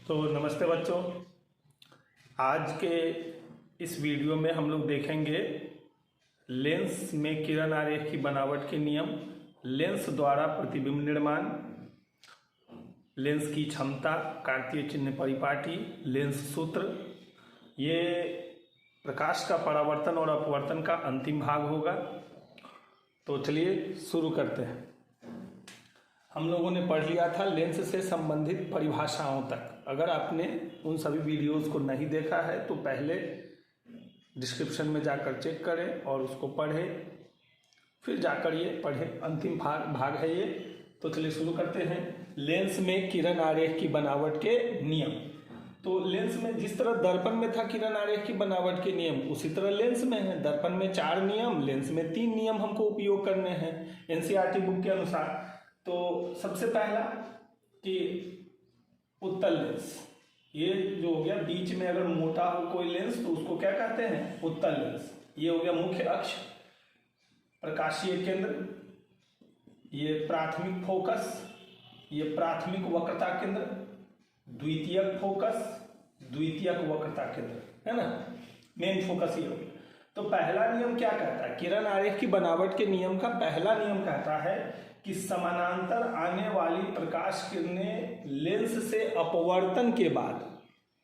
तो नमस्ते बच्चों, आज के इस वीडियो में हम लोग देखेंगे लेंस में किरण आरेख की बनावट के नियम, लेंस द्वारा प्रतिबिंब निर्माण, लेंस की क्षमता, कार्तीय चिन्ह परिपाटी, लेंस सूत्र। ये प्रकाश का परावर्तन और अपवर्तन का अंतिम भाग होगा। तो चलिए शुरू करते हैं। हम लोगों ने पढ़ लिया था लेंस से संबंधित परिभाषाओं तक। अगर आपने उन सभी वीडियोस को नहीं देखा है तो पहले डिस्क्रिप्शन में जाकर चेक करें और उसको पढ़ें, फिर जाकर ये पढ़ें। अंतिम भाग है ये। तो चलिए शुरू करते हैं। लेंस में किरण आरेख की बनावट के नियम। तो लेंस में जिस तरह दर्पण में था किरण आरेख की बनावट के नियम, उसी तरह लेंस में है। दर्पण में 4 नियम, लेंस में 3 नियम हमको उपयोग करने हैं एनसीईआरटी बुक के अनुसार। तो सबसे पहला कि उत्तल लेंस, ये जो हो गया बीच में अगर मोटा हो कोई लेंस तो उसको क्या कहते हैं? उत्तल लेंस। ये हो गया मुख्य अक्ष, प्रकाशीय केंद्र, ये प्राथमिक फोकस, ये प्राथमिक वक्रता केंद्र, द्वितीयक फोकस, द्वितीयक वक्रता केंद्र, है ना। मेन फोकस ये हो गया। तो पहला नियम क्या कहता है? किरण आरेख की बनावट के नियम का पहला नियम कहता है कि समानांतर आने वाली प्रकाश किरणें लेंस से अपवर्तन के बाद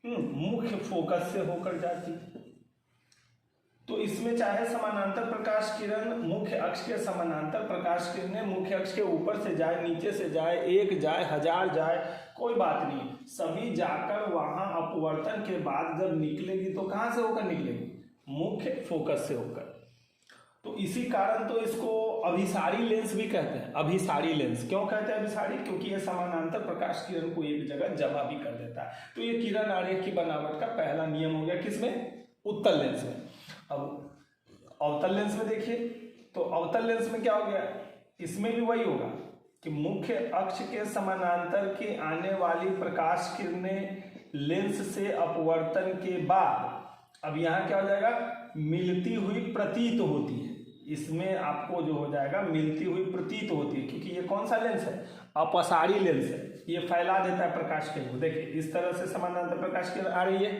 मुख्य फोकस से होकर जाती। तो इसमें चाहे समानांतर प्रकाश किरण मुख्य अक्ष के समानांतर प्रकाश किरणें मुख्य अक्ष के ऊपर से जाए, नीचे से जाए, एक जाए, 1000 जाए, कोई बात नहीं, सभी जाकर वहां अपवर्तन के बाद जब निकलेगी तो कहां से होकर निकलेगी? मुख्य फोकस से होकर। तो इसी कारण तो इसको अभिसारी लेंस भी कहते हैं। अभिसारी लेंस क्यों कहते हैं अभिसारी? क्योंकि ये समानांतर प्रकाश किरण को एक जगह जमा भी कर देता है। तो ये किरण आरेख की बनावट का पहला नियम हो गया। किसमें? उत्तल लेंस में। अब अवतल लेंस में देखिए, तो अवतल लेंस में क्या हो गया? इसमें भी वही होगा कि मुख्य अक्ष के समानांतर के आने वाली प्रकाश किरणें लेंस से अपवर्तन के बाद अब यहां क्या हो जाएगा? मिलती हुई प्रतीत होती है। इसमें आपको जो हो जाएगा मिलती हुई प्रतीत होती है, क्योंकि ये कौन सा लेंस है? अपसारी लेंस है। ये फैला देता है प्रकाश किरण को। देखिए इस तरह से समानांतर प्रकाश किरण आ रही है,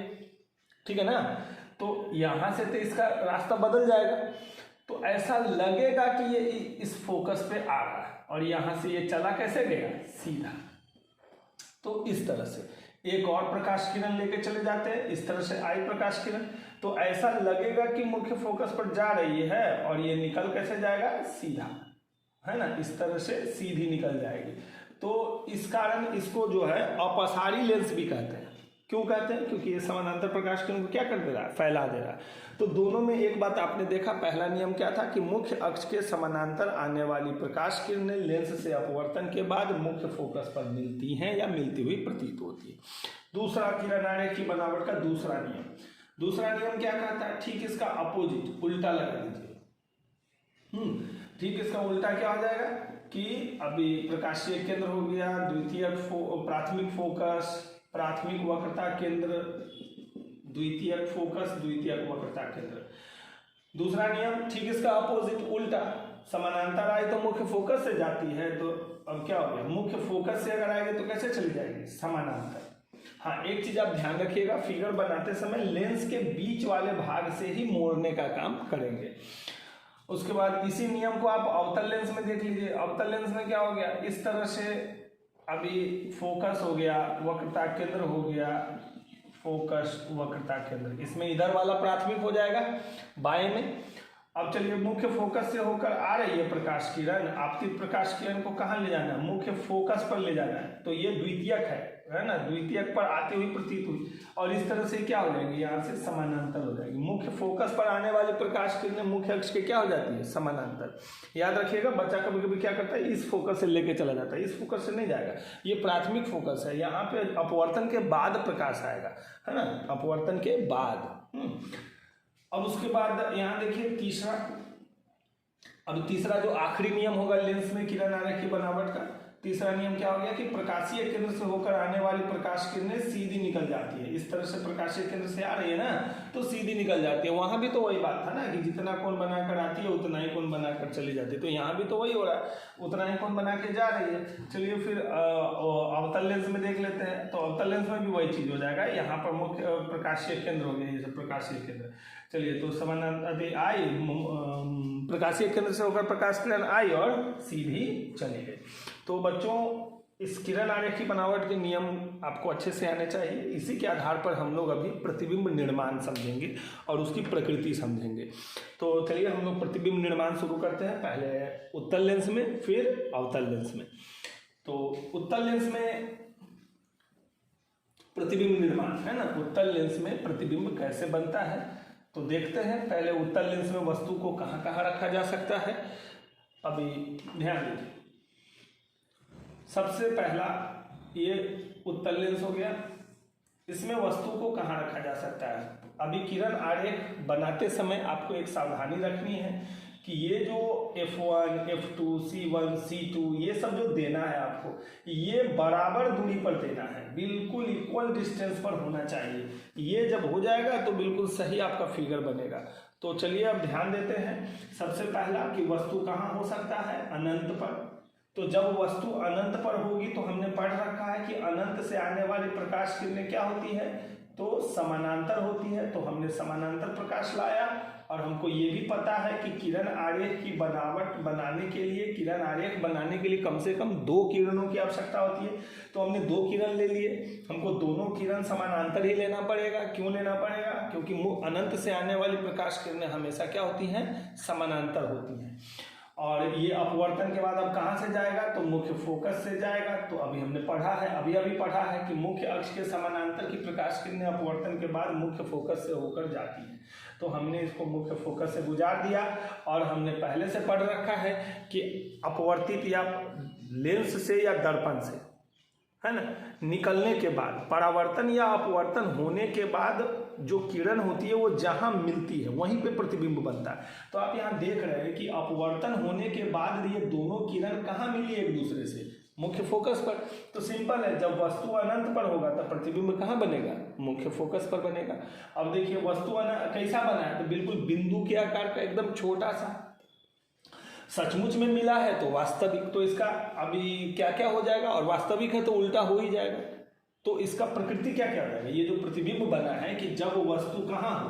ठीक है ना। तो यहां से तो इसका रास्ता बदल जाएगा, तो ऐसा लगेगा कि ये इस फोकस पे आ रहा है और यहां से ये चला कैसे गया? सीधा। तो इस तरह से एक और प्रकाश किरण लेके चले जाते हैं, इस तरह से आई प्रकाश किरण, तो ऐसा लगेगा कि मुख्य फोकस पर जा रही है और ये निकल कैसे जाएगा? सीधा, है ना। इस तरह से सीधी निकल जाएगी। तो इस कारण इसको जो है अपसारी लेंस भी कहते हैं। क्यों कहते हैं? क्योंकि ये समानांतर प्रकाश किरण को क्या कर दे रहा है? फैला दे रहा है। तो दोनों में एक बात आपने देखा, पहला नियम क्या था कि मुख्य अक्ष के समानांतर आने वाली प्रकाश किरणें लेंस से अपवर्तन के बाद मुख्य फोकस पर मिलती हैं या मिलती हुई प्रतीत होती है। दूसरा किरण आरेख की बनावट का दूसरा नियम क्या कहता है? ठीक इसका अपोजिट, उल्टा लगा दीजिए। ठीक इसका उल्टा क्या हो जाएगा कि अभी प्रकाशीय केंद्र हो गया, प्राथमिक फोकस, प्राथमिक वक्रता केंद्र, द्वितीयक फोकस, द्वितीयक वक्रता केंद्र। दूसरा नियम ठीक इसका अपोजिट, उल्टा। समानांतर आए तो मुख्य फोकस से जाती है, तो अब क्या हो गया? मुख्य फोकस से अगर आएगी तो कैसे चली जाएगी? समानांतर। हाँ, एक चीज आप ध्यान रखिएगा, फिगर बनाते समय लेंस के बीच वाले भाग से ही मोड़ने का काम करेंगे। उसके बाद इसी नियम को आप अवतल लेंस में देख लीजिए। अवतल लेंस में क्या हो गया? इस तरह से अभी फोकस हो गया, वक्रता केंद्र हो गया, फोकस वक्रता केंद्र, इसमें इधर वाला प्राथमिक हो जाएगा बाएं में। अब चलिए मुख्य फोकस से होकर आ रही है प्रकाश किरण, आपतित प्रकाश किरण को कहाँ ले जाना है? मुख्य फोकस पर ले जाना है। तो ये द्वितीयक है ना, द्वितीयक पर आती हुई प्रतीत हुई और इस तरह से क्या हो जाएगी? यहाँ से समानांतर हो जाएगी। मुख्य फोकस पर आने वाली प्रकाश किरणें मुख्य अक्ष के क्या हो जाती है? समानांतर। याद रखिएगा, बच्चा कभी कभी क्या करता है? इस फोकस से लेके चला जाता है, इस फोकस से नहीं जाएगा। ये प्राथमिक फोकस है, यहाँ पे अपवर्तन के बाद प्रकाश आएगा, है ना, अपवर्तन के बाद। अब उसके बाद यहां देखिए तीसरा जो आखिरी नियम होगा लेंस में किरण आरेख की बनावट का, तीसरा नियम क्या हो गया कि प्रकाशीय केंद्र से होकर आने वाली प्रकाश किरणें सीधी निकल जाती है। इस तरह से प्रकाशीय केंद्र से आ रही है ना तो सीधी निकल जाती है। वहां भी तो वही बात था ना कि जितना कोण बनाकर आती है उतना ही कोण बनाकर चली जाती है, तो यहाँ भी तो वही हो रहा है, उतना ही कोण बना के जा रही है। चलिए फिर अवतल लेंस में देख लेते हैं। तो अवतल लेंस में भी वही चीज हो जाएगा। यहाँ पर मुख्य प्रकाशीय केंद्र हो गया, जैसे प्रकाशीय केंद्र। चलिए तो समानांतर आई, प्रकाशीय केंद्र से होकर प्रकाश किरण आई और सीधी चली गई। तो बच्चों इस किरण आरेख की बनावट के नियम आपको अच्छे से आने चाहिए। इसी के आधार पर हम लोग अभी प्रतिबिंब निर्माण समझेंगे और उसकी प्रकृति समझेंगे। तो चलिए हम लोग प्रतिबिंब निर्माण शुरू करते हैं, पहले उत्तल लेंस में फिर अवतल लेंस में। तो उत्तल लेंस में प्रतिबिंब निर्माण है ना, उत्तल लेंस में प्रतिबिंब कैसे बनता है तो देखते हैं। पहले उत्तल लेंस में वस्तु को कहाँ कहाँ रखा जा सकता है, अभी ध्यान दीजिए। सबसे पहला ये उत्तल लेंस हो गया, इसमें वस्तु को कहाँ रखा जा सकता है। अभी किरण आरेख बनाते समय आपको एक सावधानी रखनी है कि ये जो F1, F2, C1, C2 ये सब जो देना है आपको, ये बराबर दूरी पर देना है, बिल्कुल इक्वल डिस्टेंस पर होना चाहिए। ये जब हो जाएगा तो बिल्कुल सही आपका फिगर बनेगा। तो चलिए अब ध्यान देते हैं। सबसे पहला कि वस्तु कहाँ हो सकता है, अनंत पर। तो जब वस्तु अनंत पर होगी तो हमने पढ़ रखा है कि अनंत से आने वाली प्रकाश किरणें क्या होती है, तो समानांतर होती है। तो हमने समानांतर प्रकाश लाया और हमको ये भी पता है कि किरण आरेख की बनावट बनाने के लिए, किरण आरेख बनाने के लिए कम से कम 2 किरणों की आवश्यकता होती है। तो हमने 2 किरण ले लिए, हमको दोनों किरण समानांतर ही लेना पड़ेगा। क्यों लेना पड़ेगा, क्योंकि अनंत से आने वाली प्रकाश किरणें हमेशा क्या होती हैं, समानांतर होती हैं। और ये अपवर्तन के बाद अब कहाँ से जाएगा, तो मुख्य फोकस से जाएगा। तो अभी हमने पढ़ा है, अभी पढ़ा है कि मुख्य अक्ष के समानांतर की प्रकाश किरणें अपवर्तन के बाद मुख्य फोकस से होकर जाती है। तो हमने इसको मुख्य फोकस से गुजार दिया और हमने पहले से पढ़ रखा है कि अपवर्तित या लेंस से या दर्पण से, है ना, निकलने के बाद, परावर्तन या अपवर्तन होने के बाद जो किरण होती है वो जहां मिलती है वहीं पे प्रतिबिंब बनता है। तो आप यहाँ देख रहे हैं कि अपवर्तन होने के बाद ये दोनों किरण कहाँ मिली एक दूसरे से, मुख्य फोकस पर। तो सिंपल है, जब वस्तु अनंत पर होगा तब प्रतिबिंब कहाँ बनेगा, मुख्य फोकस पर बनेगा। अब देखिए वस्तु कैसा बना है, तो बिल्कुल बिंदु के आकार का, एकदम छोटा सा। सचमुच में मिला है तो वास्तविक, तो इसका अभी क्या क्या हो जाएगा, और वास्तविक है तो उल्टा हो ही जाएगा। तो इसका प्रकृति क्या क्या हो जाएगा, ये जो प्रतिबिंब बना है कि जब वस्तु कहाँ हो,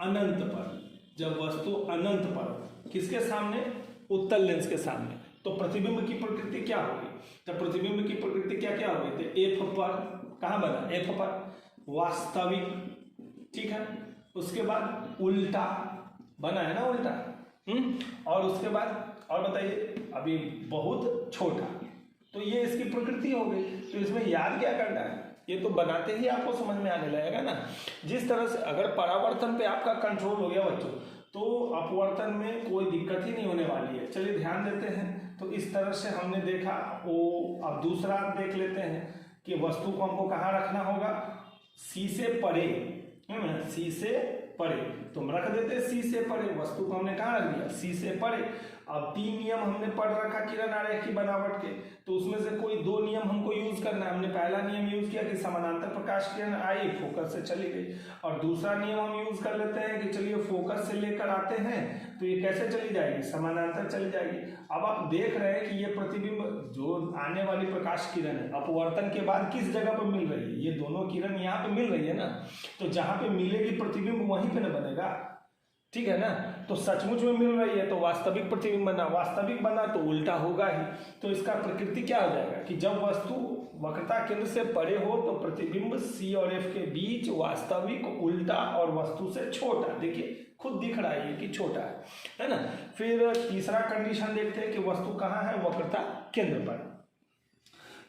अनंत पर, जब वस्तु अनंत पर, किसके सामने, उत्तल लेंस के सामने, तो प्रतिबिंब की प्रकृति क्या होगी, जब प्रतिबिंब की प्रकृति क्या क्या होगी, तो F पर, कहाँ बना, F पर वास्तविक, ठीक है। उसके बाद उल्टा बना है ना, उल्टा, और उसके बाद और बताइए अभी बहुत छोटा। तो ये इसकी प्रकृति हो गई। तो इसमें याद क्या करना है, ये तो बनाते ही आपको समझ में आने लगेगा ना। जिस तरह से अगर परावर्तन पे आपका कंट्रोल हो गया बच्चों, तो अपवर्तन में कोई दिक्कत ही नहीं होने वाली है। चलिए ध्यान देते हैं। तो इस तरह से हमने देखा वो। अब दूसरा देख लेते हैं कि वस्तु को हमको कहाँ रखना होगा, सी से परे, सी से परे। तो हम रख देते सी से परे, वस्तु को हमने कहाँ रख दिया, सी से परे। अब 3 नियम हमने पढ़ रखा किरण आरेख की बनावट के, तो उसमें से कोई 2 नियम हमको यूज करना है। हमने पहला नियम यूज किया कि समानांतर प्रकाश किरण आई, फोकस से चली गई। और दूसरा नियम हम यूज कर लेते हैं कि चलिए फोकस से लेकर आते हैं तो ये कैसे चली जाएगी, समानांतर चली जाएगी। अब आप देख रहे हैं कि ये प्रतिबिंब जो आने वाली प्रकाश किरण है अपवर्तन के बाद किस जगह पर मिल रही है, ये दोनों किरण यहाँ पे मिल रही है ना। तो जहां पे मिलेगी प्रतिबिंब वहीं पे ना बनेगा, ठीक है ना। तो सचमुच में मिल रही है तो वास्तविक प्रतिबिंब बना, वास्तविक बना तो उल्टा होगा ही। तो इसका प्रकृति क्या हो जाएगा कि जब वस्तु वक्रता केंद्र से परे हो तो प्रतिबिंब C और F के बीच, वास्तविक उल्टा और वस्तु से छोटा। देखिए खुद दिख रहा है कि छोटा है ना। फिर तीसरा कंडीशन देखते हैं कि वस्तु कहाँ है, वक्रता केंद्र पर।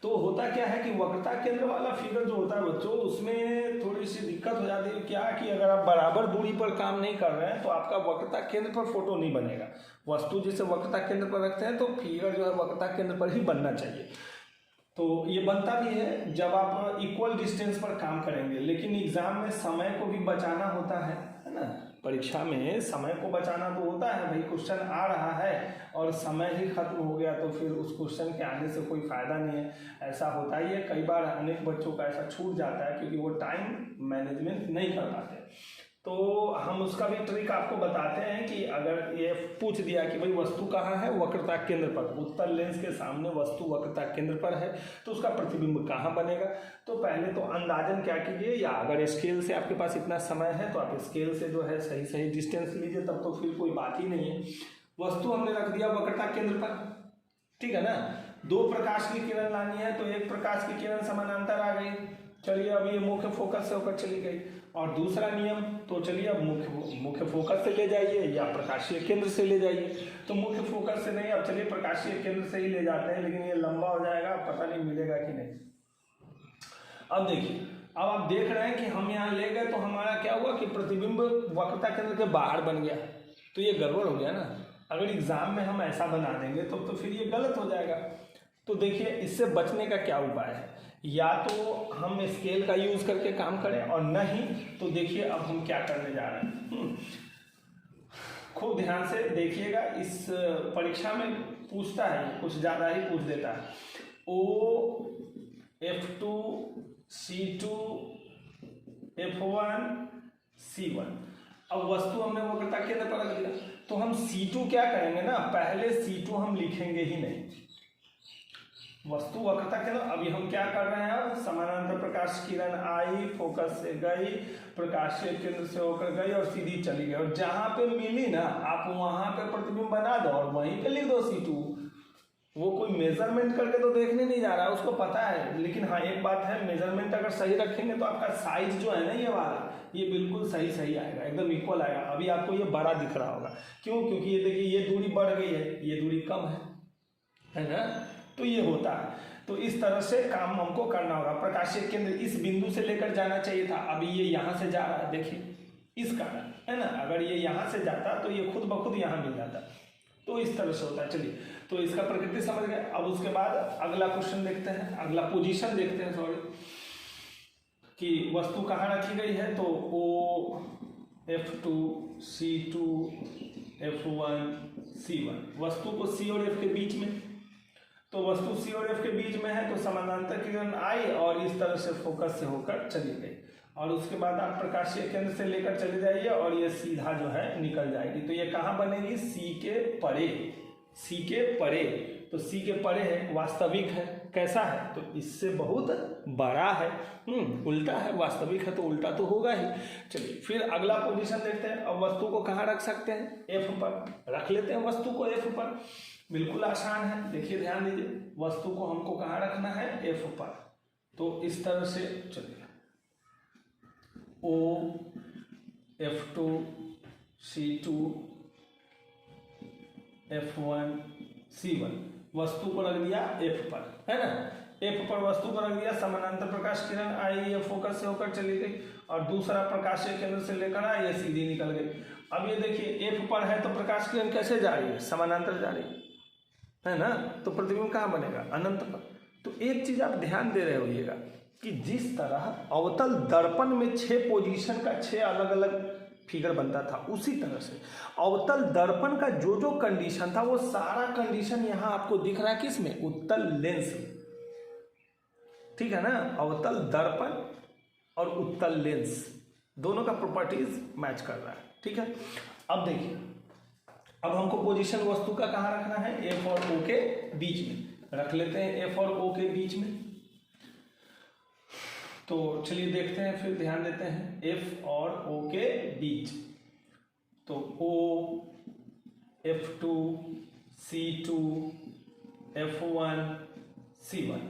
तो होता क्या है कि वक्रता केंद्र वाला फिगर जो होता है बच्चों, उसमें थोड़ी सी दिक्कत हो जाती है। क्या कि अगर आप बराबर दूरी पर काम नहीं कर रहे हैं तो आपका वक्रता केंद्र पर फोटो नहीं बनेगा। वस्तु जिसे वक्रता केंद्र पर रखते हैं तो फिगर जो है वक्रता केंद्र पर ही बनना चाहिए। तो ये बनता भी है जब आप इक्वल डिस्टेंस पर काम करेंगे, लेकिन एग्जाम में समय को भी बचाना होता है ना। परीक्षा में समय को बचाना तो होता है भाई, क्वेश्चन आ रहा है और समय ही खत्म हो गया तो फिर उस क्वेश्चन के आने से कोई फ़ायदा नहीं है। ऐसा होता ही है, कई बार अनेक बच्चों का ऐसा छूट जाता है क्योंकि वो टाइम मैनेजमेंट नहीं कर पाते। तो हम उसका भी ट्रिक आपको बताते हैं कि अगर ये पूछ दिया कि भाई वस्तु कहाँ है, वक्रता केंद्र पर, उत्तल लेंस के सामने वस्तु वक्रता केंद्र पर है, तो उसका प्रतिबिंब कहाँ बनेगा। तो पहले तो अंदाजन क्या कीजिए, या अगर स्केल से आपके पास इतना समय है तो आप स्केल से जो है सही सही डिस्टेंस लीजिए, तब तो फिर कोई बात ही नहीं है। वस्तु हमने रख दिया वक्रता केंद्र पर, ठीक है ना। 2 प्रकाश की किरण लानी है तो एक प्रकाश की किरण समानांतर आ गई, चलिए अब ये मुख्य फोकस से होकर चली गई। और दूसरा नियम, तो चलिए अब मुख्य फोकस से ले जाइए या प्रकाशीय केंद्र से ले जाइए। तो मुख्य फोकस से नहीं, अब चलिए प्रकाशीय केंद्र से ही ले जाते हैं, लेकिन ये लंबा हो जाएगा, पता नहीं मिलेगा कि नहीं। अब देखिए, अब आप देख रहे हैं कि हम यहाँ ले गए तो हमारा क्या हुआ कि प्रतिबिंब वक्रता केंद्र के बाहर बन गया, तो ये गड़बड़ हो गया ना। अगर एग्जाम में हम ऐसा बना देंगे तो फिर ये गलत हो जाएगा। तो देखिए, इससे बचने का क्या उपाय है, या तो हम स्केल का यूज करके काम करें, और नहीं तो देखिए अब हम क्या करने जा रहे हैं। खूब ध्यान से देखिएगा, इस परीक्षा में पूछता है, कुछ ज़्यादा ही पूछ देता है। OF2 C2 F1 C1। अब वस्तु हमने वक्रता केंद्र पर रख दिया, तो हम C2 क्या करेंगे ना, पहले C2 हम लिखेंगे ही नहीं, वस्तु वक्रता केंद्र। अभी हम क्या कर रहे हैं, समानांतर प्रकाश किरण आई, फोकस से गई, प्रकाशीय केंद्र से होकर गई और सीधी चली गई, और जहां पे मिली ना आप वहां पे प्रतिबिंब बना दो और वहीं पे लिख दो C2। वो कोई मेजरमेंट करके तो देखने नहीं जा रहा है, उसको पता है। लेकिन हाँ, एक बात है, मेजरमेंट अगर सही रखेंगे तो आपका साइज जो है ना ये वाला, ये बिल्कुल सही सही आएगा, एकदम इक्वल आएगा। अभी आपको ये बड़ा दिख रहा होगा, क्यों, क्योंकि ये देखिए ये दूरी बढ़ गई है, ये दूरी कम है ना। तो ये होता है, तो इस तरह से काम हमको करना होगा। प्रकाशीय केंद्र इस बिंदु से लेकर जाना चाहिए था, अभी ये यहाँ से जा रहा है, देखिए इस कारण, है ना। अगर ये यहाँ से जाता तो ये खुद ब खुद यहाँ मिल जाता, तो इस तरह से होता है। चलिए, तो इसका प्रकृति समझ गए। अब उसके बाद अगला क्वेश्चन देखते हैं, अगला पोजीशन देखते हैं, सॉरी, कि वस्तु कहाँ रखी गई है। तो OF2 C2 F1 C1, वस्तु को C और F के बीच में, तो वस्तु C और F के बीच में है, तो समानांतर किरण आई और इस तरह से फोकस से होकर चली गई, और उसके बाद आप प्रकाशीय केंद्र से लेकर चले जाइए और ये सीधा जो है निकल जाएगी। तो ये कहाँ बनेगी, C के परे, C के परे। तो C के परे है, वास्तविक है, कैसा है, तो इससे बहुत बड़ा है, उल्टा है, वास्तविक है तो उल्टा तो होगा ही। चलिए फिर अगला पोजीशन देखते हैं। अब वस्तु को कहाँ रख सकते हैं, F पर रख लेते हैं, वस्तु को F पर, बिल्कुल आसान है। देखिए ध्यान दीजिए, वस्तु को हमको कहाँ रखना है, F पर। तो इस तरह से चलिए, OF2 C2 F1 C1, वस्तु को रख दिया F पर, है ना। F पर वस्तु को रख दिया, समानांतर प्रकाश किरण आई, ये फोकस से होकर चली गई, और दूसरा प्रकाशीय केंद्र से लेकर आई, ये सीधी निकल गई। अब ये देखिए, F पर है तो प्रकाश किरण कैसे जा रही है, समानांतर जा रही है ना, तो प्रतिबिंब कहाँ बनेगा, अनंत पर। तो एक चीज आप ध्यान दे रहे होइएगा कि जिस तरह अवतल दर्पण में 6 पोजीशन का 6 अलग अलग फिगर बनता था, उसी तरह से अवतल दर्पण का जो जो कंडीशन था वो सारा कंडीशन यहाँ आपको दिख रहा है, किसमें, उत्तल लेंस में, ठीक है ना। अवतल दर्पण और उत्तल लेंस दोनों का प्रॉपर्टीज मैच कर रहा है, ठीक है। अब देखिए, अब हमको पोजीशन वस्तु का कहाँ रखना है, F और O के बीच में रख लेते हैं, F और O के बीच में। तो चलिए देखते हैं, फिर ध्यान देते हैं, F और O के बीच, तो OF2 C2 F1 C1।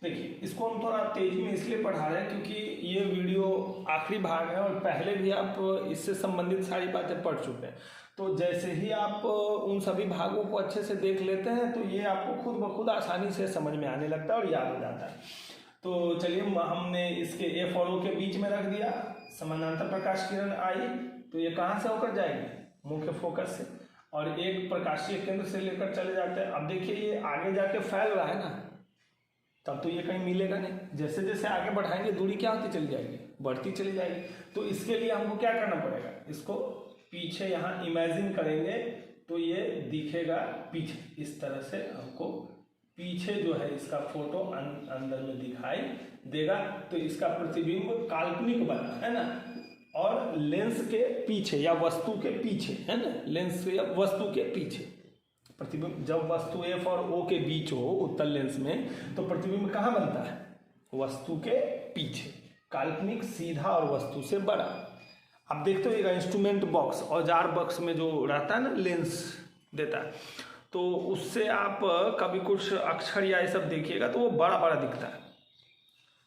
देखिए, इसको हम थोड़ा तेजी में इसलिए पढ़ा रहे हैं क्योंकि ये वीडियो आखिरी भाग है और पहले भी आप इससे संबंधित सारी बातें पढ़ चुके हैं। तो जैसे ही आप उन सभी भागों को अच्छे से देख लेते हैं तो ये आपको खुद ब खुद आसानी से समझ में आने लगता है और याद हो जाता है। तो चलिए, हमने इसके F और O के बीच में रख दिया, समानांतर प्रकाश किरण आई तो ये कहाँ से होकर जाएगी, मुख्य फोकस से, और एक प्रकाशीय केंद्र से लेकर चले जाते हैं। अब देखिए, ये आगे जाके फैल रहा है ना, तब तो ये कहीं मिलेगा नहीं। जैसे जैसे आगे बढ़ाएंगे दूरी क्या होती चली जाएगी, बढ़ती चली जाएगी। तो इसके लिए हमको क्या करना पड़ेगा, इसको पीछे यहाँ इमेजिन करेंगे तो ये दिखेगा पीछे, इस तरह से हमको पीछे जो है इसका फोटो अंदर में दिखाई देगा। तो इसका प्रतिबिंब काल्पनिक बना है ना, और लेंस के पीछे या वस्तु के पीछे है ना, लेंस या वस्तु के पीछे प्रतिबिंब। जब वस्तु एफ और ओ के बीच हो उत्तल लेंस में तो प्रतिबिंब कहाँ बनता है, वस्तु के पीछे, काल्पनिक, सीधा और वस्तु से बड़ा। अब देखते हो इंस्ट्रूमेंट बॉक्स, औजार बॉक्स में जो रहता है ना लेंस देता है, तो उससे आप कभी कुछ अक्षर या ये सब देखिएगा तो वो बड़ा बड़ा दिखता है।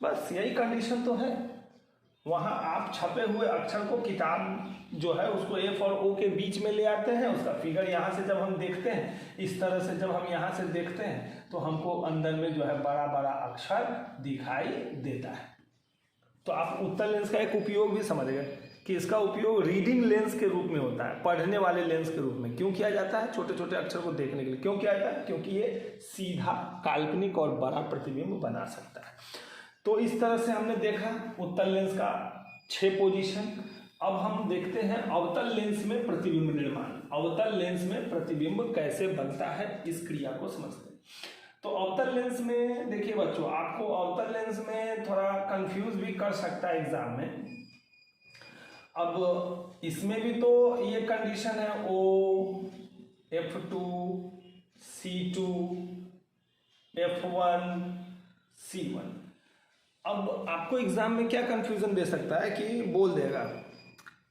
बस यही कंडीशन तो है। वहाँ आप छपे हुए अक्षर को, किताब जो है उसको एफ और ओ के बीच में ले आते हैं, उसका फिगर यहाँ से जब हम देखते हैं, इस तरह से जब हम यहाँ से देखते हैं तो हमको अंदर में जो है बड़ा बड़ा अक्षर दिखाई देता है। तो आप उत्तल लेंस का एक उपयोग भी समझ गए कि इसका उपयोग रीडिंग लेंस के रूप में होता है, पढ़ने वाले लेंस के रूप में। क्यों किया जाता है, छोटे छोटे अक्षर को देखने के लिए क्यों किया जाता है, क्योंकि ये सीधा, काल्पनिक और बड़ा प्रतिबिंब बना सकता है। तो इस तरह से हमने देखा उत्तल लेंस का 6 पोजीशन। अब हम देखते हैं अवतल लेंस में प्रतिबिंब निर्माण। अवतल लेंस में प्रतिबिंब कैसे बनता है, इस क्रिया को समझते हैं। तो अवतल लेंस में देखिए बच्चों, आपको अवतल लेंस में थोड़ा कंफ्यूज भी कर सकता है एग्जाम में। अब इसमें भी तो ये कंडीशन है O, F2, C2, F1, C1। अब आपको एग्जाम में क्या कंफ्यूजन दे सकता है कि बोल देगा,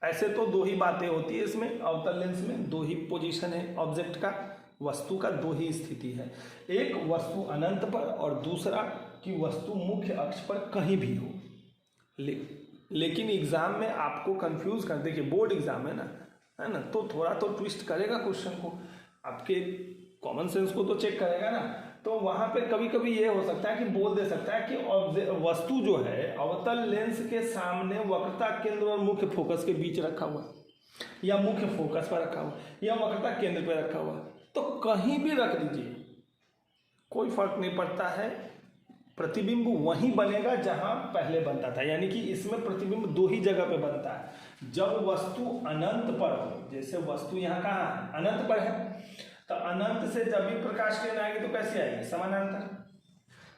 ऐसे तो 2 ही बातें होती है इसमें, अवतल लेंस में 2 ही पोजीशन है ऑब्जेक्ट का, वस्तु का 2 ही स्थिति है। एक वस्तु अनंत पर और दूसरा कि वस्तु मुख्य अक्ष पर कहीं भी हो। लेकिन एग्जाम में आपको कंफ्यूज कर, देखिए बोर्ड एग्जाम है ना, तो थोड़ा तो ट्विस्ट करेगा क्वेश्चन को, आपके कॉमन सेंस को तो चेक करेगा ना। तो वहाँ पे कभी कभी ये हो सकता है कि बोल दे सकता है कि वस्तु जो है अवतल लेंस के सामने वक्रता केंद्र और मुख्य फोकस के बीच रखा हुआ, या मुख्य फोकस पर रखा हुआ, या वक्रता केंद्र पर रखा हुआ। तो कहीं भी रख दीजिए, कोई फर्क नहीं पड़ता है, प्रतिबिंब वहीं बनेगा जहां पहले बनता था। यानी कि इसमें प्रतिबिंब 2 ही जगह पे बनता है। जब वस्तु अनंत पर हो, जैसे वस्तु यहाँ कहाँ है, अनंत पर है, तो अनंत से जब भी प्रकाश किरण आएगी तो कैसे आएगी, समानांतर।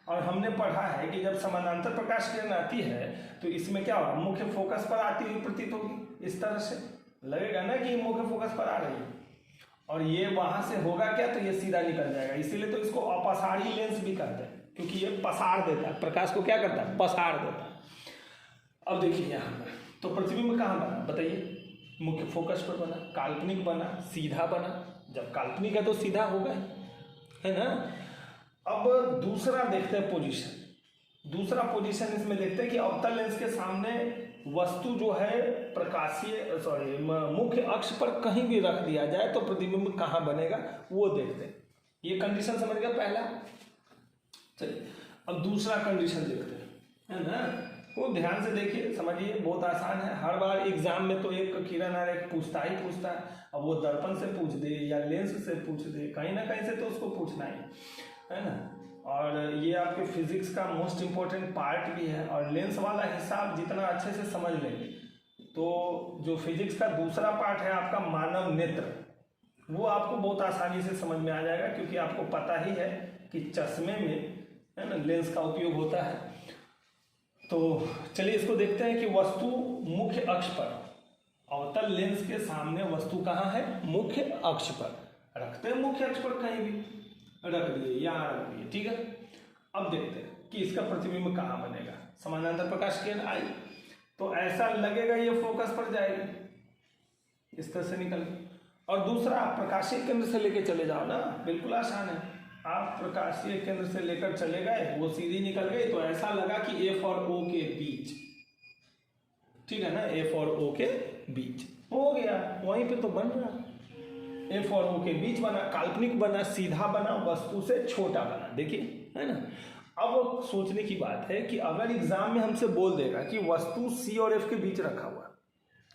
और हमने पढ़ा है कि जब समानांतर प्रकाश किरण आती है तो इसमें क्या होगा, मुख्य फोकस पर आती हुई प्रतीत होगी। इस तरह से लगेगा ना कि मुख्य फोकस पर आ रही है, और ये वहां से होगा क्या, तो ये सीधा निकल जाएगा। इसीलिए तो इसको अपसारी लेंस भी कहते हैं, क्योंकि ये पसार देता है, प्रकाश को क्या करता है, पसार देता है। अब देखिए यहाँ पर तो प्रतिबिंब कहाँ बना बताइए, मुख्य फोकस पर बना, काल्पनिक बना, सीधा बना। जब काल्पनिक है तो सीधा होगा, है ना। अब दूसरा देखते हैं पोजीशन। दूसरा पोजीशन इसमें देखते हैं कि अवतल लेंस के सामने वस्तु जो है प्रकाशीय मुख्य अक्ष पर कहीं भी रख दिया जाए तो प्रतिबिंब कहाँ बनेगा, वो देखते हैं। ये कंडीशन समझ गया पहला। चलिए अब दूसरा कंडीशन देखते हैं, है ना। वो ध्यान से देखिए, समझिए, बहुत आसान है। हर बार एग्जाम में तो एक किरण आरेख पूछता ही पूछता है। अब वो दर्पण से पूछ दे या लेंस से पूछ दे, कहीं ना कहीं से तो उसको पूछना ही है ना। और ये आपके फिजिक्स का मोस्ट इम्पोर्टेंट पार्ट भी है। और लेंस वाला हिसाब जितना अच्छे से समझ लेंगे तो जो फिजिक्स का दूसरा पार्ट है आपका मानव नेत्र, वो आपको बहुत आसानी से समझ में आ जाएगा, क्योंकि आपको पता ही है कि चश्मे में, है ना, लेंस का उपयोग होता है। तो चलिए इसको देखते हैं कि वस्तु मुख्य अक्ष पर, अवतल लेंस के सामने वस्तु कहाँ है, मुख्य अक्ष पर रखते हैं। मुख्य अक्ष पर कहीं भी रख दिए, यहाँ रख दिए, ठीक है। अब देखते हैं कि इसका प्रतिबिंब कहाँ बनेगा। समानांतर प्रकाश किरण आई तो ऐसा लगेगा ये फोकस पर जाएगी, इस तरह से निकल। और दूसरा, प्रकाशीय केंद्र से लेके चले जाओ ना, बिल्कुल आसान है। आप प्रकाशीय केंद्र से लेकर चले गए, वो सीधी निकल गई, तो ऐसा लगा कि एफ और ओ के बीच, ठीक है ना, एफ और ओ के बीच हो गया, वहीं पे तो बन रहा, एफ और ओ के बीच बना, काल्पनिक बना, सीधा बना, वस्तु से छोटा बना। देखिए, है ना। अब सोचने की बात है कि अगर एग्जाम में हमसे बोल देगा कि वस्तु सी और एफ के बीच रखा हुआ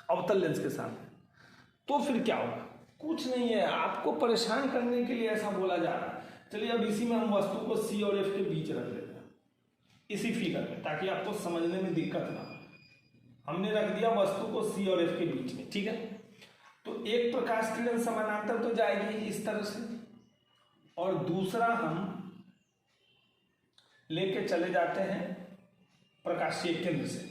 अवतल लेंस के सामने, तो फिर क्या होगा, कुछ नहीं है, आपको परेशान करने के लिए ऐसा बोला जा रहा है। चलिए अब इसी में हम वस्तु को सी और एफ के बीच रख लेते हैं, इसी फिगर में, ताकि आपको समझने में दिक्कत ना हो। हमने रख दिया वस्तु को सी और एफ के बीच में, ठीक है। तो एक प्रकाश किरण समानांतर तो जाएगी इस तरह से, और दूसरा हम लेके चले जाते हैं प्रकाशीय केंद्र से।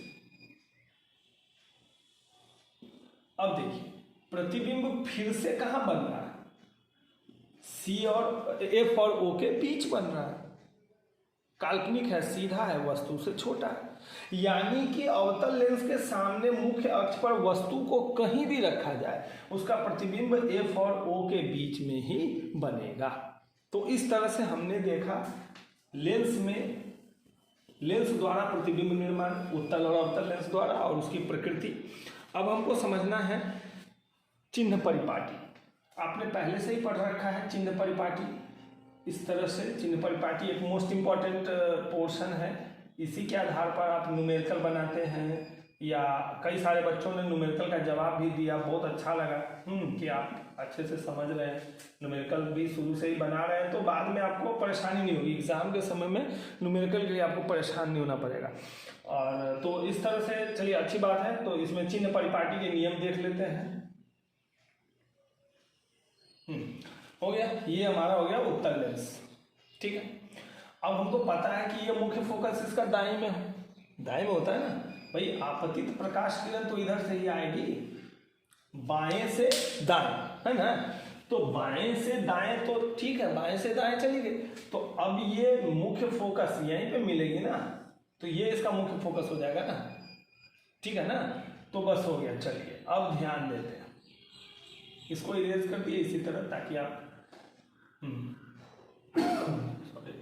अब देखिए प्रतिबिंब फिर से कहां बन रहा है, सी और एफ और ओ के बीच बन रहा है। काल्पनिक है, सीधा है, वस्तु से छोटा है, यानी कि अवतल लेंस के सामने मुख्य अक्ष पर वस्तु को कहीं भी रखा जाए उसका प्रतिबिंब एफ और ओ के बीच में ही बनेगा। तो इस तरह से हमने देखा लेंस में, लेंस द्वारा प्रतिबिंब निर्माण, उत्तल और अवतल लेंस द्वारा, और उसकी प्रकृति। अब हमको समझना है चिन्ह परिपाटी। आपने पहले से ही पढ़ रखा है चिन्ह परिपाटी। इस तरह से चिन्ह परिपाटी एक मोस्ट इम्पॉर्टेंट पोर्शन है। इसी के आधार पर आप न्यूमेरिकल बनाते हैं, या कई सारे बच्चों ने न्यूमेरिकल का जवाब भी दिया, बहुत अच्छा लगा कि आप अच्छे से समझ रहे हैं, न्यूमेरिकल भी शुरू से ही बना रहे हैं, तो बाद में आपको परेशानी नहीं होगी। एग्जाम के समय में न्यूमेरिकल के लिए आपको परेशान नहीं होना पड़ेगा। और तो इस तरह से चलिए अच्छी बात है। तो इसमें चिन्ह परिपाटी के नियम देख लेते हैं। हो गया, ये हमारा हो गया उत्तल लेंस, ठीक है। अब हमको पता है कि ये मुख्य फोकस इसका दाएं में है, दाएं में होता है ना भाई। आपतित प्रकाश किरण तो इधर से ही आएगी, बाएं से दाएं, है ना। तो बाएं से दाएं तो ठीक है, बाएं से दाएं चली गई। तो अब ये मुख्य फोकस यहीं पे मिलेगी ना, तो ये इसका मुख्य फोकस हो जाएगा ना, ठीक है ना। तो बस हो गया। चलिए अब ध्यान देते हैं, इसको इरेज कर दिए इसी तरह, ताकि आप सॉरी।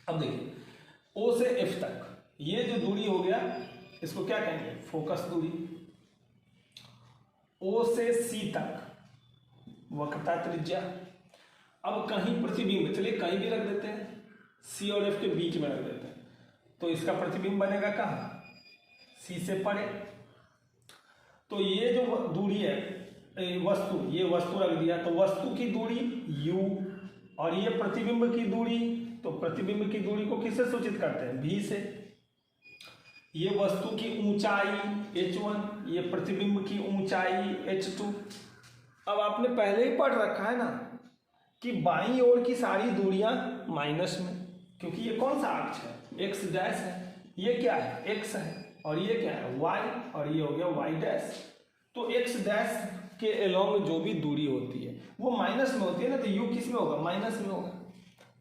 अब देखिए ओ से एफ तक ये जो दूरी हो गया, इसको क्या कहेंगे, फोकस दूरी। ओ से सी तक वक्रता त्रिज्या। अब कहीं प्रतिबिंब, चलिए कहीं भी रख देते हैं, सी और एफ के बीच में रख देते हैं, तो इसका प्रतिबिंब बनेगा कहाँ, सी से परे। तो ये जो दूरी है वस्तु, ये वस्तु रख दिया, तो वस्तु की दूरी u, और ये प्रतिबिंब की दूरी, तो प्रतिबिंब की दूरी को किससे सूचित करते हैं, v से। ये वस्तु की ऊंचाई h1, ये प्रतिबिंब की ऊंचाई h2। अब आपने पहले ही पढ़ रखा है ना कि बाईं ओर की सारी दूरियां माइनस में, क्योंकि ये कौन सा अक्ष है, x डैश है, ये क्या है x है, और ये क्या है y, और ये हो गया y डैश। तो x डैश के अलोंग जो भी दूरी होती है वो माइनस में होती है ना, तो u किस में होगा, माइनस में होगा।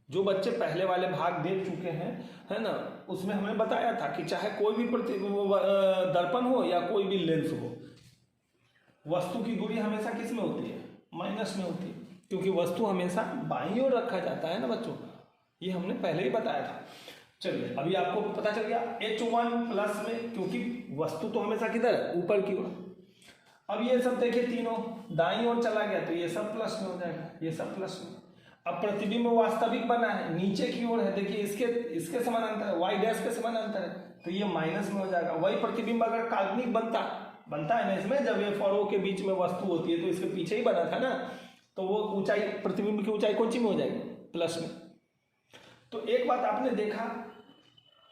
जो बच्चे पहले वाले भाग देख चुके हैं, है ना, उसमें हमने बताया था कि चाहे कोई भी दर्पण हो या कोई भी लेंस हो, वस्तु की दूरी हमेशा किस में होती है, माइनस में होती है, क्योंकि वस्तु हमेशा बाईं ओर रखा जाता है ना बच्चों, ये हमने पहले ही बताया था। चलिए अभी आपको पता चल गया h1 प्लस में, क्योंकि वस्तु तो हमेशा किधर है, ऊपर की ओर। अब ये सब देखिए तीनों दाईं ओर चला गया, तो ये सब प्लस में हो जाएगा, ये सब प्लस में। अब प्रतिबिंब वास्तविक बना है, नीचे की ओर है, देखिए इसके समानांतर है, y डैश के समानांतर है, तो ये माइनस में हो जाएगा। वही प्रतिबिंब अगर काल्पनिक बनता है ना, इसमें जब ये फॉर ओ के बीच में वस्तु होती है, तो इसके पीछे ही बना था ना, तो वो ऊंचाई, प्रतिबिंब की ऊंचाई कौन सी में हो जाएगी, प्लस में। तो एक बात आपने देखा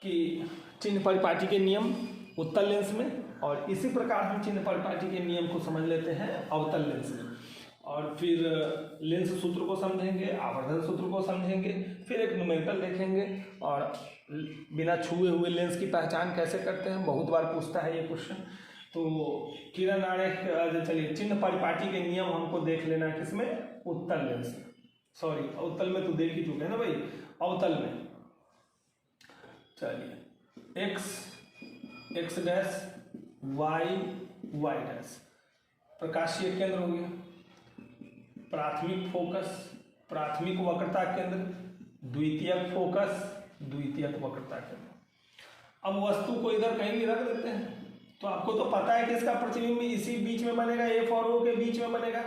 कि चिन्ह परिपाटी के नियम उत्तल लेंस में, और इसी प्रकार हम चिन्ह परिपाटी के नियम को समझ लेते हैं अवतल लेंस में, और फिर लेंस सूत्र को समझेंगे, आवर्धन सूत्र को समझेंगे, फिर एक न्यूमेरिकल देखेंगे, और बिना छुए हुए लेंस की पहचान कैसे करते हैं, बहुत बार पूछता है ये क्वेश्चन। तो किरण आरेख, चलिए चिन्ह परिपाटी के नियम हमको देख लेना किसमें, उत्तल लेंस में, सॉरी उत्तल में तो देख ही चुके हैं ना भाई, अवतल में। चलिए x डैश y डैश प्रकाशीय केंद्र हो गया, प्राथमिक फोकस, प्राथमिक वक्रता केंद्र, द्वितीयक फोकस, द्वितीयक वक्रता केंद्र। अब वस्तु को इधर कहीं भी रख देते हैं, तो आपको तो पता है कि इसका प्रतिबिंब इसी बीच में बनेगा, एफ और ओ के बीच में बनेगा,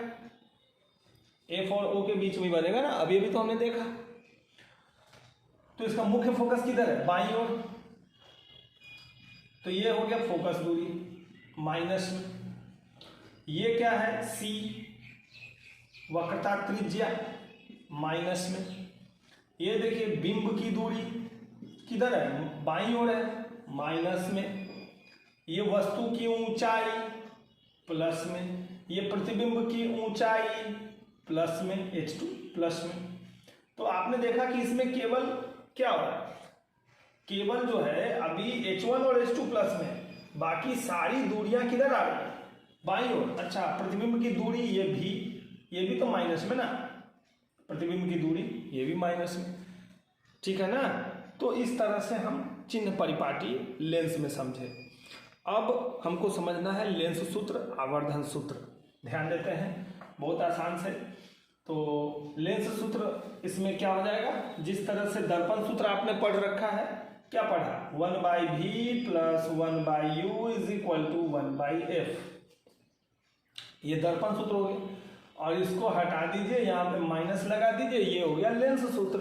एफ और ओ के बीच में बनेगा ना, अभी भी तो हमने देखा। तो इसका मुख्य फोकस किधर है, बाईं ओर, तो ये हो गया फोकस दूरी माइनस में। ये क्या है, सी, वक्रता त्रिज्या माइनस में। ये देखिए बिंब की दूरी किधर है, बाईं ओर है, माइनस में। ये वस्तु की ऊंचाई प्लस में, ये प्रतिबिंब की ऊंचाई प्लस में, h2 प्लस में। तो आपने देखा कि इसमें केवल क्या हो रहा है, केवल जो है अभी h1 और h2 प्लस में, बाकी सारी दूरियां किधर आ रही है, बाईं ओर। अच्छा, प्रतिबिंब की दूरी ये भी तो माइनस में ना, प्रतिबिंब की दूरी ये भी माइनस में, ठीक है ना। तो इस तरह से हम चिन्ह परिपाटी लेंस में समझे। अब हमको समझना है लेंस सूत्र, आवर्धन सूत्र। ध्यान देते हैं बहुत आसान से। तो लेंस सूत्र इसमें क्या हो जाएगा, जिस तरह से दर्पण सूत्र आपने पढ़ रखा है, क्या पढ़ा, 1/v plus 1/u is equal to 1/f। ये दर्पण सूत्र हो गया, और इसको हटा दीजिए, यहाँ पे माइनस लगा दीजिए, ये हो गया लेंस सूत्र।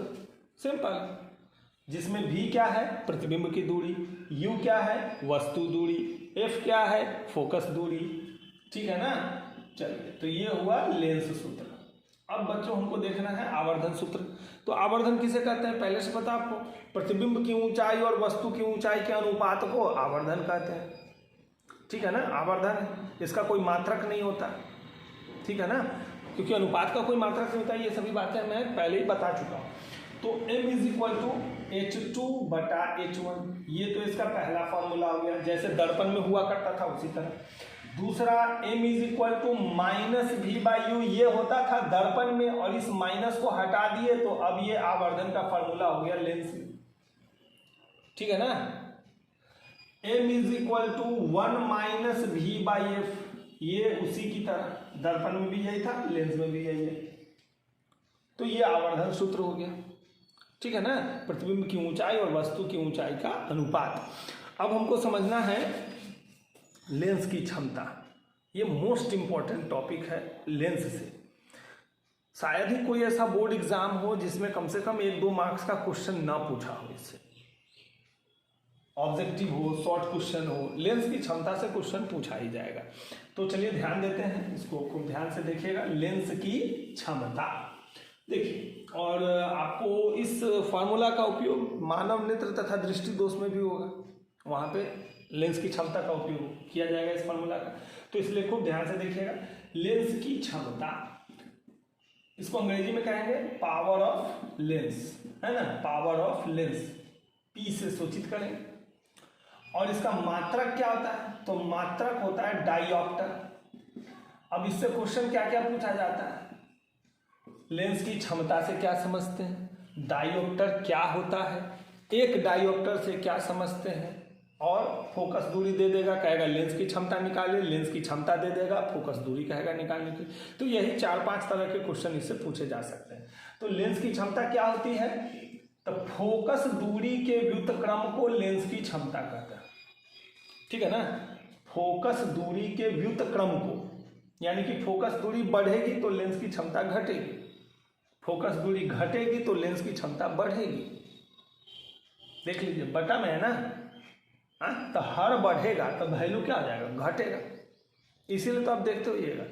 सिंपल। जिसमें v क्या है, प्रतिबिंब की दूरी, u क्या है, वस्तु दूरी, f क्या है, फोकस दूरी, ठीक है ना। चलिए, तो ये हुआ लेंस सूत्र। अब बच्चों हमको देखना है आवर्धन सूत्र। तो आवर्धन किसे कहते हैं, पहले से पता आपको, प्रतिबिंब की ऊंचाई और वस्तु की ऊंचाई के अनुपात को आवर्धन कहते हैं, ठीक है ना। आवर्धन, इसका कोई मात्रक नहीं होता, ठीक है ना, क्योंकि अनुपात का कोई मात्रक नहीं होता। ये सभी बातें मैं पहले ही बता चुका हूँ। तो m is equal to h2/h1, ये तो इसका पहला फॉर्मूला हो गया, जैसे दर्पण में हुआ करता था उसी तरह। दूसरा m is equal to -v/u, ये होता था दर्पण में, और इस माइनस को हटा दिए तो अब ये आवर्धन का फॉर्मूला हो गया लेंस में, ठीक है ना। m is equal to 1 - v/f, ये उसी की तरह दर्पण में भी यही था, लेंस में भी यही है। तो ये आवर्धन सूत्र हो गया, ठीक है ना, प्रतिबिंब की ऊंचाई और वस्तु की ऊंचाई का अनुपात। अब हमको समझना है लेंस की क्षमता। ये मोस्ट इंपॉर्टेंट टॉपिक है लेंस से। शायद ही कोई ऐसा बोर्ड एग्जाम हो जिसमें कम से कम 1-2 मार्क्स का क्वेश्चन ना पूछा हो, इससे ऑब्जेक्टिव हो, शॉर्ट क्वेश्चन हो, लेंस की क्षमता से क्वेश्चन पूछा ही जाएगा। तो चलिए ध्यान देते हैं, इसको खूब ध्यान से देखिएगा। लेंस की क्षमता देखिए, और आपको इस फार्मूला का उपयोग मानव नेत्र तथा दृष्टि दोष में भी होगा, वहाँ पे लेंस की क्षमता का उपयोग किया जाएगा इस फार्मूला का। तो इसलिए खूब ध्यान से देखिएगा। लेंस की क्षमता, इसको अंग्रेजी में कहेंगे पावर ऑफ लेंस, है ना, पावर ऑफ लेंस, पी से सूचित करेंगे। और इसका मात्रक क्या होता है, तो मात्रक होता है डायोप्टर। अब इससे क्वेश्चन क्या क्या पूछा जाता है, लेंस की क्षमता से क्या समझते हैं, डायोप्टर क्या होता है, एक डायोप्टर से क्या समझते हैं, और फोकस दूरी दे देगा, कहेगा लेंस की क्षमता निकाले, लेंस की क्षमता दे देगा, फोकस दूरी कहेगा निकालने की। तो यही 4-5 तरह के क्वेश्चन इससे पूछे जा सकते हैं। तो लेंस की क्षमता क्या होती है, तो फोकस दूरी के व्युत्क्रम को लेंस की क्षमता कहते हैं, ठीक है ना। फोकस दूरी के व्युत्क्रम को, यानी कि फोकस दूरी बढ़ेगी तो लेंस की क्षमता घटेगी, फोकस दूरी घटेगी तो लेंस की क्षमता बढ़ेगी। देख लीजिए, बटा में है ना, तो हर बढ़ेगा तो वैल्यू क्या हो जाएगा, घटेगा। इसीलिए तो आप देखते होइएगा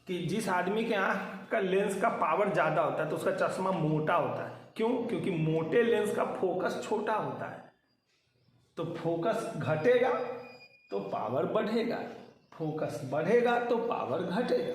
कि जिस आदमी के आँख का लेंस का पावर ज़्यादा होता है तो उसका चश्मा मोटा होता है। क्यों, क्योंकि मोटे लेंस का फोकस छोटा होता है। तो फोकस घटेगा तो पावर बढ़ेगा, फोकस बढ़ेगा तो पावर घटेगा,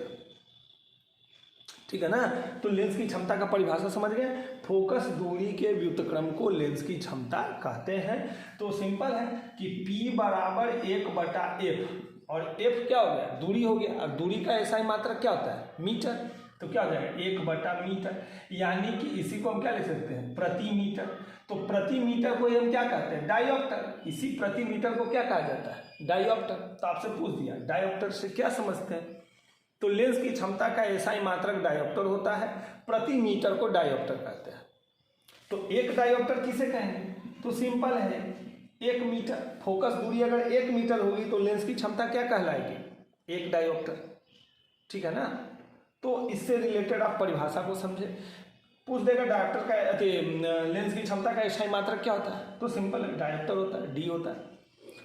ठीक है ना। तो लेंस की क्षमता का परिभाषा समझ गए, फोकस दूरी के व्युत्क्रम को लेंस की क्षमता कहते हैं। तो सिंपल है कि P बराबर 1/f, और f क्या हो गया, दूरी हो गया, और दूरी का ऐसा ही मात्रक क्या होता है, मीटर। तो क्या हो जाएगा, 1/मीटर, यानी कि इसी को हम क्या लिख सकते हैं, प्रति मीटर। तो प्रति मीटर को हम क्या कहते हैं, डायोप्टर। इसी प्रति मीटर को क्या कहा जाता है, डायोप्टर। तो आपसे पूछ दिया डायोप्टर से क्या समझते हैं, तो लेंस की क्षमता का ऐसा ही मात्रक डायोप्टर होता है, प्रति मीटर को डायोप्टर कहते हैं। तो एक डायोप्टर किसे कहेंगे, तो सिंपल है 1 मीटर। फोकस दूरी अगर 1 मीटर होगी तो लेंस की क्षमता क्या कहलाएगी, 1 डायोप्टर, ठीक है ना। तो इससे रिलेटेड आप परिभाषा को समझे। पूछ देगा डायोप्टर का लेंस की क्षमता का ऐसा ही मात्रक क्या होता है, तो सिंपल है डायोप्टर होता है, डी होता है।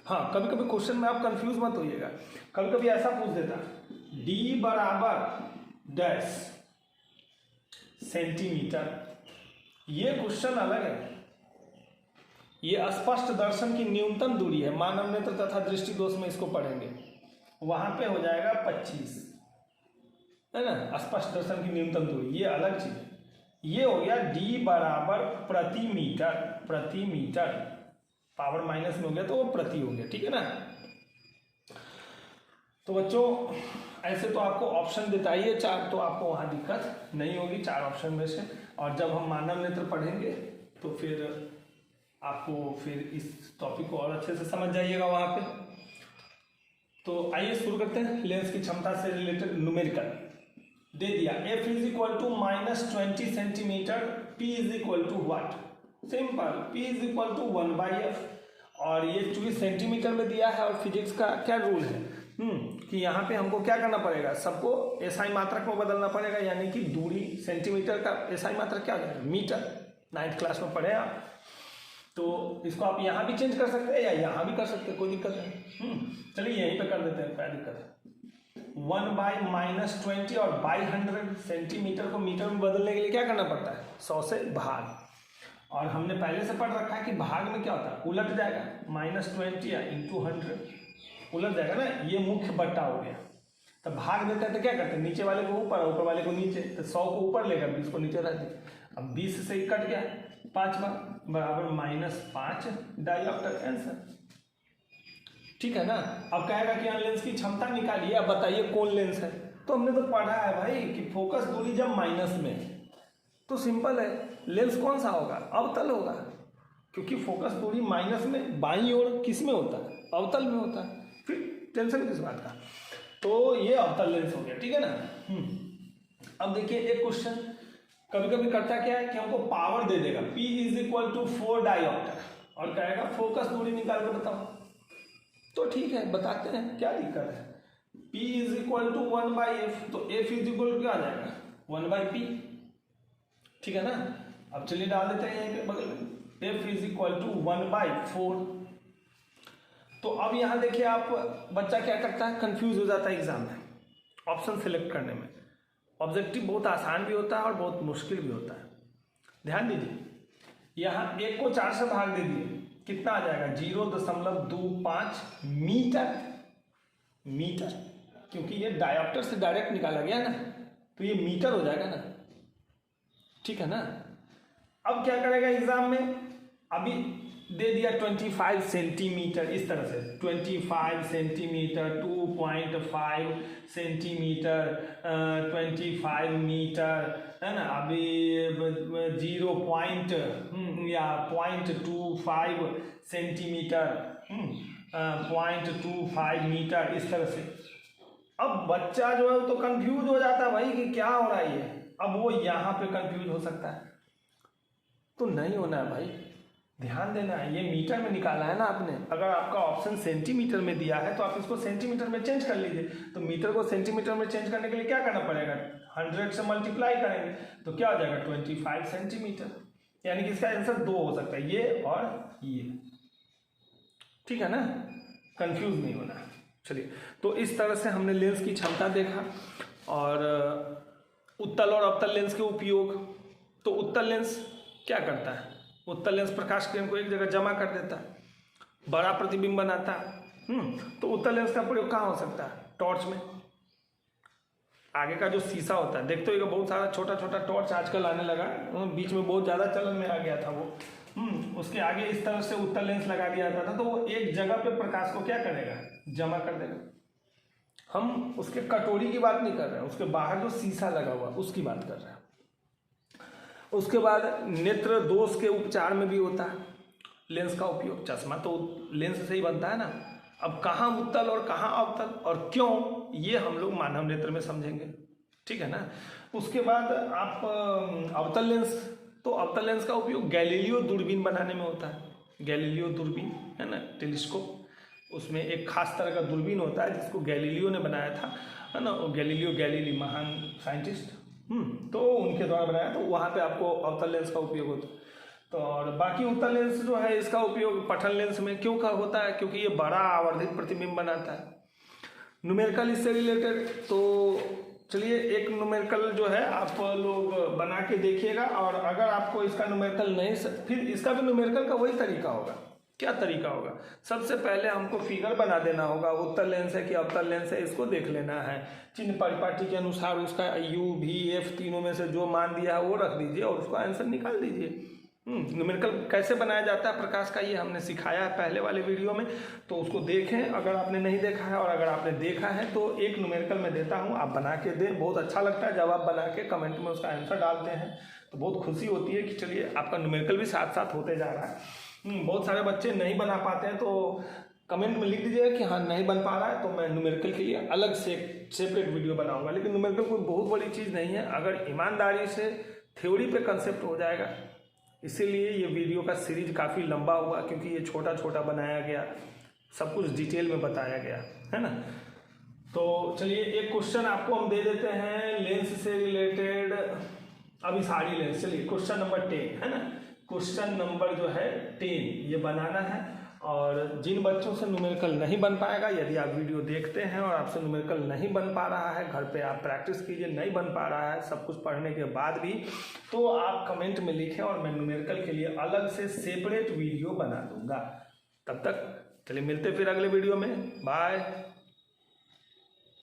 हाँ, कभी कभी क्वेश्चन में आप कंफ्यूज मत होइएगा, कभी कभी ऐसा पूछ देता d बराबर डैश सेंटीमीटर, ये क्वेश्चन अलग है। ये स्पष्ट दर्शन की न्यूनतम दूरी है, मानव नेत्र तथा दृष्टि दोष में इसको पढ़ेंगे, वहां पे हो जाएगा 25, है ना, स्पष्ट दर्शन की न्यूनतम दूरी, ये अलग चीज है। ये हो गया d बराबर प्रति मीटर, पावर माइनस में हो गया तो वो प्रति हो गया, ठीक है ना। तो बच्चों ऐसे तो आपको ऑप्शन देता ही है 4, तो आपको वहाँ दिक्कत नहीं होगी 4 ऑप्शन में से। और जब हम मानव नेत्र पढ़ेंगे तो फिर आपको फिर इस टॉपिक को और अच्छे से समझ जाइएगा वहाँ पे। तो आइए शुरू करते हैं। लेंस की क्षमता से रिलेटेड न्यूमेरिकल दे दिया, f is equal to -20 centimetre, p is equal to what, simple, p is equal to 1/f। और ये चूंकि सेंटीमीटर में दिया है और फिजिक्स का क्या रूल है कि यहाँ पे हमको क्या करना पड़ेगा, सबको एसआई मात्रक में बदलना पड़ेगा, यानी कि दूरी सेंटीमीटर का एसआई मात्रक क्या हो जाएगा, मीटर। 9th क्लास में पढ़े आप, तो इसको आप यहाँ भी चेंज कर सकते हैं या यहाँ भी कर सकते हैं, कोई दिक्कत नहीं। चलिए यहीं पे कर देते हैं, क्या दिक्कत है। 1/-20 और बाई 100 सेंटीमीटर को मीटर में बदलने के लिए क्या करना पड़ता है, 100 से भाग। और हमने पहले से पढ़ रखा है कि भाग में क्या होता है, उलट जाएगा, -20 या × 100 उलट जाएगा ना, ये मुख्य बट्टा हो गया। तो भाग देते हैं तो क्या करते हैं, नीचे वाले को ऊपर, ऊपर वाले को नीचे, तो 100 को ऊपर लेगा, 20 को नीचे रख दिया। अब 20 से ही कट गया 5 बार, बराबर -5 डायोप्टर आंसर, ठीक है ना। अब कहेगा कि लेंस की क्षमता निकालिए, अब बताइए कौन लेंस है। तो हमने तो पढ़ा है भाई कि फोकस दूरी जब माइनस में, तो सिंपल है, लेंस कौन सा होगा, अवतल होगा, क्योंकि फोकस दूरी माइनस में बाईं ओर किस में होता है, अवतल में होता है। फिर टेंशन किस बात का, तो ये अवतल लेंस हो गया, ठीक है ना। अब देखिए एक क्वेश्चन कभी कभी करता क्या है कि हमको पावर दे देगा, P is equal to 4 dioptre, और कहेगा फोकस दूरी निकाल कर बताओ। तो ठीक है, बताते हैं, क्या दिक्कत है। P is equal to 1/f, तो f इज इक्वल टू क्या आ जाएगा, 1/p, ठीक है ना। अब चलिए डाल देते हैं यहीं पे बगल में, f इज इक्वल टू 1/4। तो अब यहाँ देखिए आप, बच्चा क्या करता है, कंफ्यूज हो जाता है एग्जाम में ऑप्शन सेलेक्ट करने में। ऑब्जेक्टिव बहुत आसान भी होता है और बहुत मुश्किल भी होता है। ध्यान दीजिए, यहाँ 1 को 4 से भाग दे दिए, कितना आ जाएगा, 0.25 मीटर, क्योंकि ये डायोप्टर से डायरेक्ट निकाला गया ना, तो ये मीटर हो जाएगा ना, ठीक है ना। अब क्या करेगा एग्जाम में, अभी दे दिया 25 सेंटीमीटर, इस तरह से 25 सेंटीमीटर, 2.5 सेंटीमीटर, 25 मीटर, है ना। अभी 0.25 सेंटीमीटर, 0.25 मीटर, इस तरह से। अब बच्चा जो है तो कंफ्यूज हो जाता है भाई कि क्या हो रहा है ये। अब वो यहाँ पे कंफ्यूज हो सकता है, तो नहीं होना है भाई, ध्यान देना है। ये मीटर में निकाला है ना आपने, अगर आपका ऑप्शन सेंटीमीटर में दिया है तो आप इसको सेंटीमीटर में चेंज कर लीजिए। तो मीटर को सेंटीमीटर में चेंज करने के लिए क्या करना पड़ेगा, 100 से मल्टीप्लाई करेंगे, तो क्या हो जाएगा, 25 सेंटीमीटर। यानी कि इसका आंसर 2 हो सकता है, ये और ये, ठीक है ना, कंफ्यूज नहीं होना। चलिए, तो इस तरह से हमने लेंस की क्षमता देखा और उत्तल और अवतल लेंस के उपयोग। तो उत्तल लेंस क्या करता है, उत्तल लेंस प्रकाश किरण को एक जगह जमा कर देता है, बड़ा प्रतिबिंब बनाता है। तो उत्तल लेंस का प्रयोग कहाँ हो सकता है, टॉर्च में। आगे का जो शीशा होता है, देखते हो बहुत सारा छोटा छोटा टॉर्च आजकल आने लगा, बीच में बहुत ज़्यादा चलन में आ गया था वो। उसके आगे इस तरह से उत्तल लेंस लगा दिया जाता था, तो वो एक जगह पे प्रकाश को क्या करेगा, जमा कर देगा। हम उसके कटोरी की बात नहीं कर रहे हैं, उसके बाहर जो शीशा लगा हुआ उसकी बात कर रहे हैं। उसके बाद नेत्र दोष के उपचार में भी होता है लेंस का उपयोग। चश्मा तो लेंस से ही बनता है ना। अब कहाँ उत्तल और कहाँ अवतल और क्यों, ये हम लोग मानव नेत्र में समझेंगे, ठीक है ना। उसके बाद आप अवतल लेंस, तो अवतल लेंस का उपयोग गैलीलियो दूरबीन बनाने में होता है। गैलीलियो दूरबीन है ना, टेलीस्कोप, उसमें एक खास तरह का दूरबीन होता है जिसको गैलीलियो ने बनाया था, है ना। गैलीलियो गैलीली महान साइंटिस्ट, तो उनके द्वारा बनाया, तो वहाँ पे आपको अवतल लेंस का उपयोग होता है। तो और बाकी उत्तल लेंस जो है, इसका उपयोग पठन लेंस में क्यों का होता है, क्योंकि ये बड़ा आवर्धित प्रतिबिंब बनाता है। न्यूमेरिकल इससे रिलेटेड तो चलिए एक न्यूमेरिकल जो है आप लोग बना के देखिएगा, और अगर आपको इसका न्यूमेरिकल नहीं, फिर इसका भी न्यूमेरिकल का वही तरीका होगा। क्या तरीका होगा? सबसे पहले हमको फिगर बना देना होगा, उत्तर लेंस है कि अवतल लेंस है, इसको देख लेना है। चिन्ह परिपाटी के अनुसार उसका यू भी एफ तीनों में से जो मान दिया है वो रख दीजिए और उसका आंसर निकाल दीजिए। न्यूमेरिकल कैसे बनाया जाता है प्रकाश का, ये हमने सिखाया है पहले वाले वीडियो में, तो उसको देखें अगर आपने नहीं देखा है, और अगर आपने देखा है तो एक न्यूमेरिकल मैं देता हूँ, आप बना के दें। बहुत अच्छा लगता है जब आप बना के कमेंट में उसका आंसर डालते हैं, तो बहुत खुशी होती है कि चलिए आपका न्यूमेरिकल भी साथ साथ होते जा रहा है। बहुत सारे बच्चे नहीं बना पाते हैं, तो कमेंट में लिख दीजिएगा कि हाँ नहीं बन पा रहा है, तो मैं न्यूमेरिकल के लिए अलग से सेपरेट वीडियो बनाऊंगा। लेकिन न्यूमेरिकल कोई बहुत बड़ी चीज़ नहीं है, अगर ईमानदारी से थ्योरी पे कंसेप्ट हो जाएगा। इसीलिए ये वीडियो का सीरीज काफ़ी लंबा हुआ, क्योंकि ये छोटा छोटा बनाया गया, सब कुछ डिटेल में बताया गया है ना। तो चलिए एक क्वेश्चन आपको हम दे देते हैं लेंस से रिलेटेड, अभी सारी लेंस। चलिए क्वेश्चन नंबर 10 है ना, क्वेश्चन नंबर जो है 10 ये बनाना है। और जिन बच्चों से न्यूमेरिकल नहीं बन पाएगा, यदि आप वीडियो देखते हैं और आपसे न्यूमेरिकल नहीं बन पा रहा है, घर पे आप प्रैक्टिस कीजिए, नहीं बन पा रहा है सब कुछ पढ़ने के बाद भी, तो आप कमेंट में लिखें और मैं न्यूमेरिकल के लिए अलग से सेपरेट वीडियो बना दूंगा। तब तक चलिए मिलते फिर अगले वीडियो में, बाय।